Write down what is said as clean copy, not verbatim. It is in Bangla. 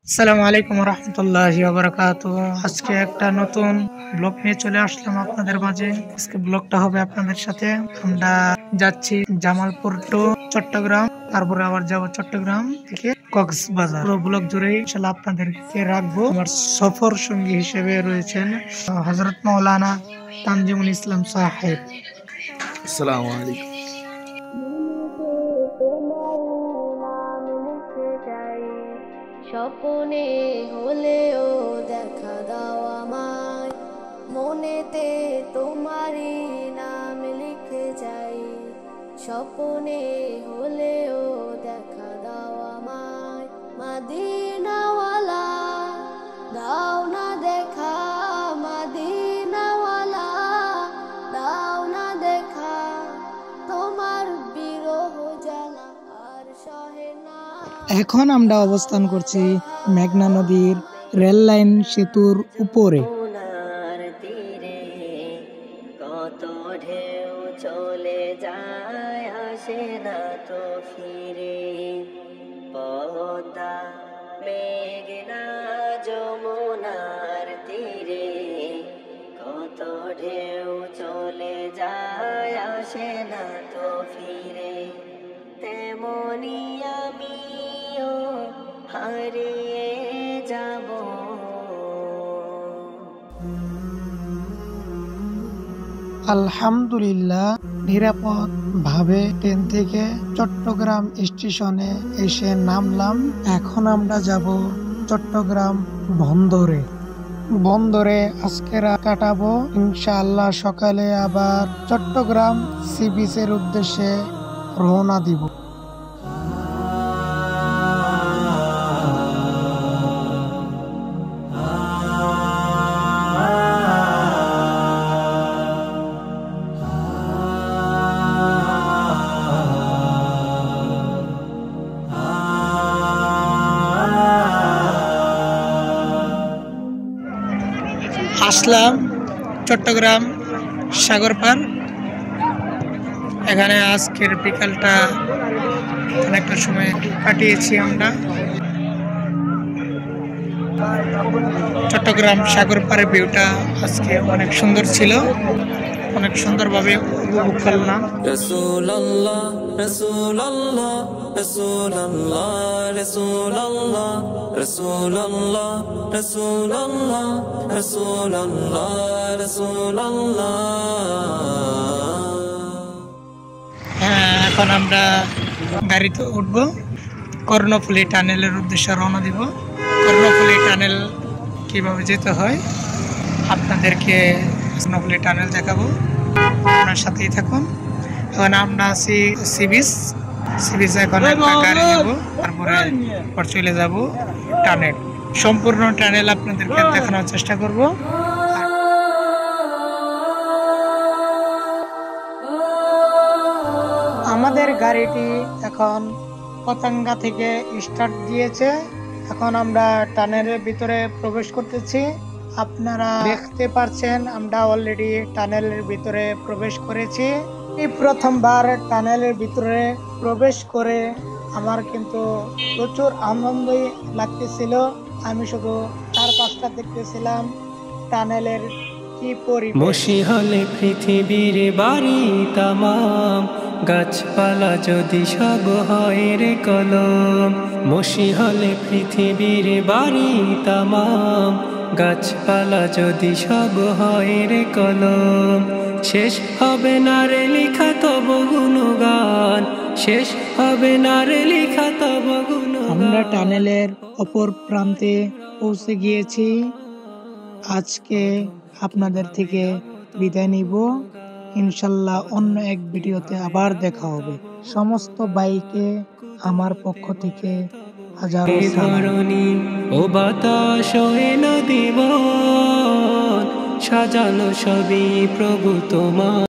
আসসালামু আলাইকুম রহমতুল্লাহি ওয়া বারাকাতুহু। আজকে একটা নতুন ব্লগ নিয়ে চলে আসলাম আপনাদের মাঝে। আজকে ব্লগটা হবে আপনাদের সাথে। আমরা যাচ্ছি জামালপুর টু চট্টগ্রাম, তারপরে আবার যাব চট্টগ্রাম থেকে কক্সবাজার। পুরো ব্লগ জুড়ে ইনশাআল্লাহ আপনাদেরকে রাখবো। আমার সফর সঙ্গী হিসেবে রয়েছেন হযরত মাওলানা তানজিমুল ইসলাম সাহেব। আসসালামু আলাইকুম। স্বপ্নে হলেও দেখা দাও আমায়, মনেতে তোমারই নাম লিখে যাই। স্বপ্নে হলেও দেখা দাও আমায়, মদিনাওয়ালা দাও না দেখা, মদিনাওয়ালা দাও না দেখা, তোমার বিরহ জ্বালা আর সহে না। এখন আমরা অবস্থান করছি মেঘনা নদীর রেল লাইন সেতুর উপরে। কত ঢেউ চলে যায়, আসে না তো ফিরে। পদ্মা মেঘনা যমুনার তীরে, কত ঢেউ চলে যায়, আসে না তো ফিরে। তেমনি আমিও হারিয়ে যাব। আলহামদুলিল্লাহ নিরাপদ ভাবে ট্রেন থেকে চট্টগ্রাম স্টেশনে এসে নামলাম। এখন আমরা যাব চট্টগ্রাম বন্দরে। বন্দরে আজকে রাত কাটাবো, ইনশাআল্লাহ সকালে আবার চট্টগ্রাম সি বিচের উদ্দেশ্যে রওনা দিব। আসলাম চট্টগ্রাম সাগর পার। এখানে আজকের বিকালটা অনেকটা সময় কাটিয়েছি আমরা। চট্টগ্রাম সাগর পাড়ের ভিউটা আজকে অনেক সুন্দর ছিল, অনেক সুন্দরভাবে উপভোগ করলাম। রাসূলুল্লাহ রাসূলুল্লাহ রাসূলুল্লাহ রাসূলুল্লাহ রাসূলুল্লাহ রাসূলুল্লাহ রাসূলুল্লাহ রাসূলুল্লাহ। হ্যাঁ, এখন আমরা গাড়িতে উঠবো, কর্ণফুলী টানেলের উদ্দেশ্যে রওনা দিব। কর্ণফুলী টানেল কিভাবে যেতে হয় আপনাদেরকে কর্ণফুলী টানেল দেখাবো, আপনার সাথেই থাকুন। এখন আমরা আছি সি বিচ। সি বিচে এখন একটা গাড়ি নেব, তারপরে চলে যাব টানেল। সম্পূর্ণ টানেল আপনাদেরকে দেখানোর চেষ্টা করব। আমাদের গাড়িটি এখন পতেঙ্গা থেকে স্টার্ট দিয়েছে। এখন আমরা টানেলের ভিতরে প্রবেশ করতেছি। আপনারা দেখতে পাচ্ছেন আমরা অলরেডি টানেলের ভিতরে প্রবেশ করেছি। এই প্রথমবার টানেলের ভিতরে প্রবেশ করে আমার কিন্তু প্রচুর আনন্দই লাগতেছিল। আমি শুধু চারপাশটা দেখতেছিলাম, টানেলের কি পরিবেশ। মশিহলে পৃথিবীর বাড়ি তামাম, গাছপালা যদি সব হয় রে কলম। মশিহলে পৃথিবীর বাড়ি তামাম, গাছপালা যদি সব হয় রে কলম। শেষ হবে না রে লিখা তব গুণগান, শেষ হবে না রে লিখা তব গুণগান। আমরা টানেলের অপর প্রান্তে পৌঁছে গিয়েছি। আজকে আপনাদের থেকে বিদায় নিব। ইনশাল্লাহ অন্য এক ভিডিওতে আবার দেখা হবে। সমস্ত বাইকে আমার পক্ষ থেকে হাজারো ধরণী ও বাতাস এ নদী বন, সাজানো সবই প্রভু তোমার।